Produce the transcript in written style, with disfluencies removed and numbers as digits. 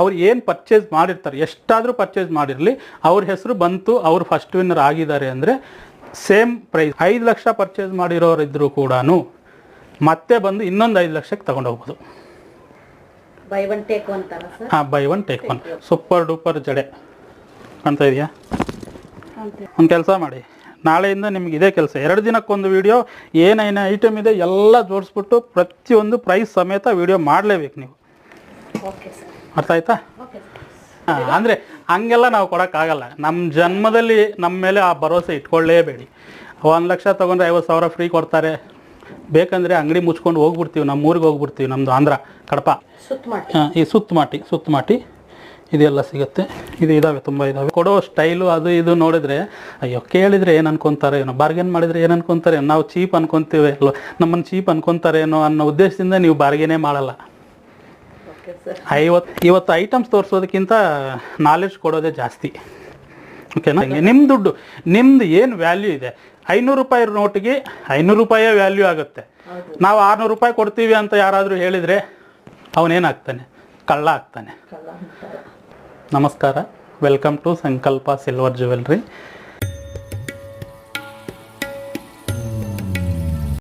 ಅವ್ರು ಏನು ಪರ್ಚೇಸ್ ಮಾಡಿರ್ತಾರೆ, ಎಷ್ಟಾದರೂ ಪರ್ಚೇಸ್ ಮಾಡಿರಲಿ, ಅವ್ರ ಹೆಸರು ಬಂತು, ಅವ್ರು ಫಸ್ಟ್ ವಿನ್ನರ್ ಆಗಿದ್ದಾರೆ ಅಂದರೆ ಸೇಮ್ ಪ್ರೈಸ್. 5 ಲಕ್ಷ ಪರ್ಚೇಸ್ ಮಾಡಿರೋರಿದ್ದರೂ ಕೂಡ ಮತ್ತೆ ಬಂದು ಇನ್ನೊಂದು 5 ಲಕ್ಷಕ್ಕೆ ತಗೊಂಡೋಗ್ಬೋದು. ಬೈ ಒನ್ ಟೇಕ್ ಒನ್ ತರ ಸರ್? ಹಾಂ, by one take one. Super duper ಜಡೆ ಕಾಣ್ತಾ ಇದೆಯಾ? ಒಂದು ಕೆಲಸ ಮಾಡಿ, ನಾಳೆಯಿಂದ ನಿಮ್ಗೆ ಇದೇ ಕೆಲಸ, 2 ದಿನಕ್ಕೊಂದು ವಿಡಿಯೋ ಏನೇನು ಐಟಮ್ ಇದೆ ಎಲ್ಲ ಜೋಡಿಸ್ಬಿಟ್ಟು ಪ್ರತಿಯೊಂದು ಪ್ರೈಸ್ ಸಮೇತ ವಿಡಿಯೋ ಮಾಡಲೇಬೇಕು ನೀವು. ಅರ್ಥ ಆಯ್ತಾ? ಅಂದರೆ ಹಂಗೆಲ್ಲ ನಾವು ಕೊಡೋಕ್ಕಾಗಲ್ಲ. ನಮ್ಮ ಜನ್ಮದಲ್ಲಿ ನಮ್ಮ ಮೇಲೆ ಆ ಭರವಸೆ ಇಟ್ಕೊಳ್ಳೇಬೇಡಿ. 1 ಲಕ್ಷ ತೊಗೊಂಡ್ರೆ 50,000 ಫ್ರೀ ಕೊಡ್ತಾರೆ, ಬೇಕಂದರೆ ಅಂಗಡಿ ಮುಚ್ಕೊಂಡು ಹೋಗ್ಬಿಡ್ತೀವಿ, ನಮ್ಮ ಊರಿಗೆ ಹೋಗ್ಬಿಡ್ತೀವಿ. ನಮ್ಮದು ಆಂಧ್ರ ಕಡಪ. ಈ ಸುತ್ತಮಾಟಿ ಇದೆಲ್ಲ ಸಿಗುತ್ತೆ. ಇದು ಇದ್ದಾವೆ, ತುಂಬ ಇದ್ದಾವೆ. ಕೊಡೋ ಸ್ಟೈಲು ಅದು ಇದು ನೋಡಿದ್ರೆ ಅಯ್ಯೋ ಕೇಳಿದರೆ ಏನು ಅನ್ಕೊತಾರೆ ಏನೋ, ಬಾರ್ಗೇನ್ ಮಾಡಿದರೆ ಏನು ಅನ್ಕೊತಾರೆ, ನಾವು ಚೀಪ್ ಅನ್ಕೊತೀವಿ ಅಲ್ವ, ನಮ್ಮನ್ನು ಚೀಪ್ ಅನ್ಕೊತಾರೇನೋ ಅನ್ನೋ ಉದ್ದೇಶದಿಂದ ನೀವು ಬಾರ್ಗೇನೇ ಮಾಡಲ್ಲ. ಇವತ್ತು ಐಟಮ್ಸ್ ತೋರಿಸೋದಕ್ಕಿಂತ ನಾಲೆಡ್ಜ್ ಕೊಡೋದೇ ಜಾಸ್ತಿ. ಓಕೆನಾ? ನಿಮ್ಮ ದುಡ್ಡು, ನಿಮ್ದು ಏನು ವ್ಯಾಲ್ಯೂ ಇದೆ, 500 ರೂಪಾಯಿ ನೋಟಿಗೆ 500 ರೂಪಾಯೇ ವ್ಯಾಲ್ಯೂ ಆಗುತ್ತೆ. ನಾವು 600 ರೂಪಾಯಿ ಕೊಡ್ತೀವಿ ಅಂತ ಯಾರಾದರೂ ಹೇಳಿದರೆ ಅವನೇನಾಗ್ತಾನೆ? ಕಳ್ಳ ಆಗ್ತಾನೆ. ನಮಸ್ಕಾರ, ವೆಲ್ಕಮ್ ಟು ಸಂಕಲ್ಪ ಸಿಲ್ವರ್ ಜ್ಯುವೆಲ್ರಿ.